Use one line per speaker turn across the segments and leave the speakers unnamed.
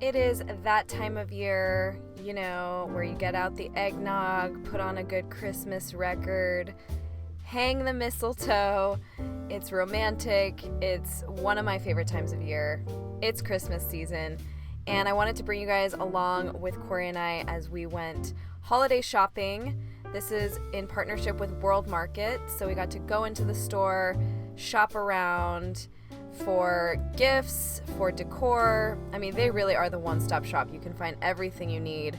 It is that time of year, you know, where you get out the eggnog, put on a good Christmas record, hang the mistletoe. It's romantic. It's one of my favorite times of year. It's Christmas season. And I wanted to bring you guys along with Corey and I as we went holiday shopping. This is in partnership with World Market. So we got to go into the store, shop around for gifts, for decor. I mean, they really are the one-stop shop. You can find everything you need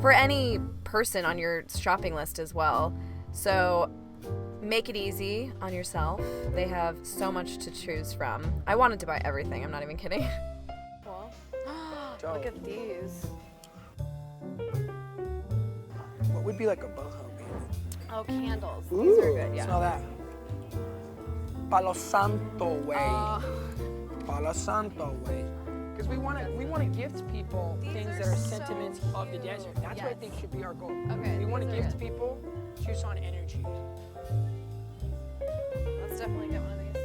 for any person on your shopping list as well. So make it easy on yourself. They have so much to choose from. I wanted to buy everything. I'm not even kidding.
Cool. Look at these.
What would be like a boho baby?
Oh, candles.
Ooh,
These are good, yeah.
Smell that. Palo Santo way. Palo Santo way. Because we want to gift people things that are sentiments of the desert. That's what I think should be our goal.
Okay,
We want to
these are
gift
good.
people Tucson energy.
Let's definitely get one of these.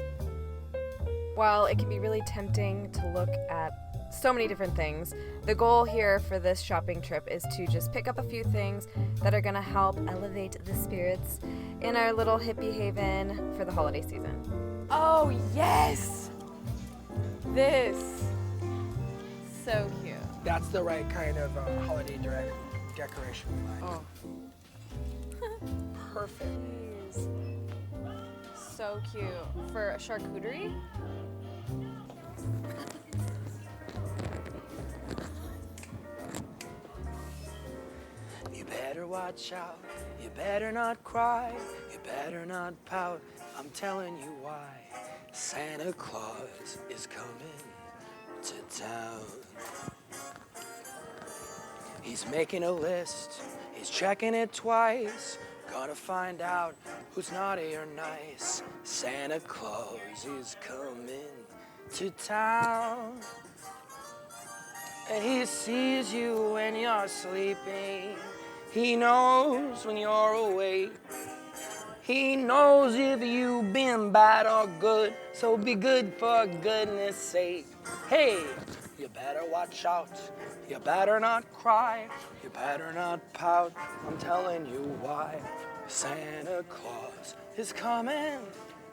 While it can be really tempting to look at so many different things, the goal here for this shopping trip is to just pick up a few things that are going to help elevate the spirits in our little hippie haven for the holiday season.
Oh, yes! This. So cute.
That's the right kind of holiday decoration.
Oh.
Perfect.
These. So cute. For a charcuterie?
You better watch out. You better not cry. You better not pout. I'm telling you why. Santa Claus is coming to town. He's making a list. He's checking it twice. Gonna find out who's naughty or nice. Santa Claus is coming to town. And he sees you when you're sleeping. He knows when you're awake. He knows if you've been bad or good. So be good for goodness sake. Hey, you better watch out. You better not cry. You better not pout. I'm telling you why. Santa Claus is coming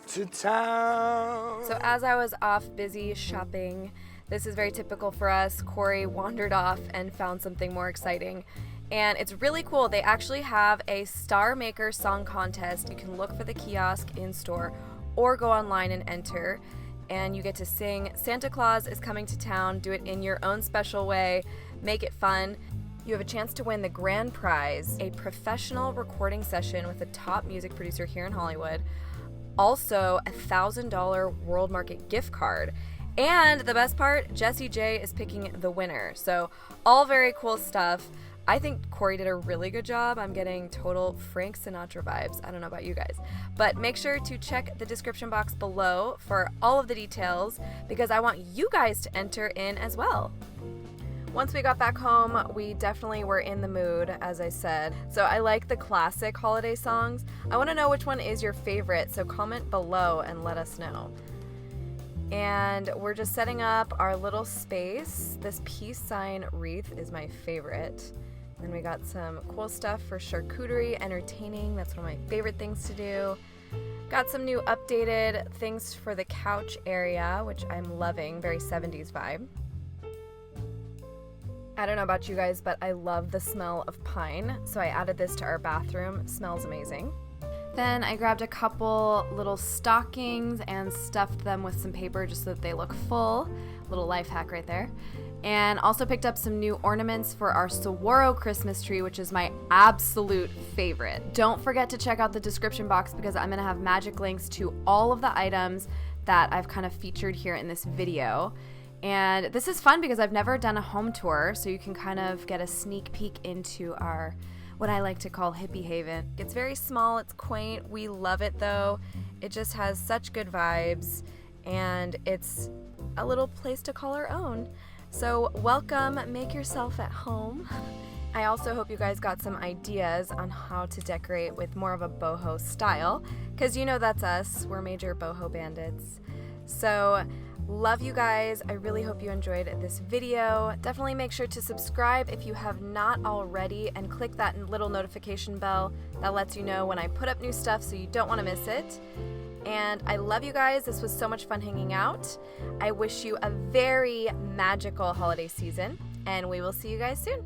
to town.
So as I was off busy shopping, this is very typical for us. Corey wandered off and found something more exciting. And it's really cool. They actually have a Star Maker song contest. You can look for the kiosk in store or go online and enter. And you get to sing Santa Claus is coming to town. Do it in your own special way. Make it fun. You have a chance to win the grand prize, a professional recording session with a top music producer here in Hollywood. Also, a $1,000 World Market gift card. And the best part, Jessie J is picking the winner. So all very cool stuff. I think Corey did a really good job. I'm getting total Frank Sinatra vibes. I don't know about you guys. But make sure to check the description box below for all of the details because I want you guys to enter in as well. Once we got back home, we definitely were in the mood, as I said. So I like the classic holiday songs. I want to know which one is your favorite, so comment below and let us know. And we're just setting up our little space. This peace sign wreath is my favorite. Then we got some cool stuff for charcuterie, entertaining. That's one of my favorite things to do. Got some new updated things for the couch area, which I'm loving, very 70s vibe. I don't know about you guys, but I love the smell of pine, so I added this to our bathroom. Smells amazing. Then I grabbed a couple little stockings and stuffed them with some paper just so that they look full. Little life hack right there. And also picked up some new ornaments for our saguaro Christmas tree, which is my absolute favorite. Don't forget to check out the description box because I'm gonna have magic links to all of the items that I've kind of featured here in this video. And this is fun because I've never done a home tour, so you can kind of get a sneak peek into our, what I like to call hippie haven. It's very small, it's quaint, we love it though. It just has such good vibes, and it's a little place to call our own. So welcome, make yourself at home. I also hope you guys got some ideas on how to decorate with more of a boho style, because you know that's us, we're major boho bandits. So Love you guys. I really hope you enjoyed this video. Definitely make sure to subscribe if you have not already and click that little notification bell that lets you know when I put up new stuff so you don't want to miss it. And I love you guys. This was so much fun hanging out. I wish you a very magical holiday season, and we will see you guys soon.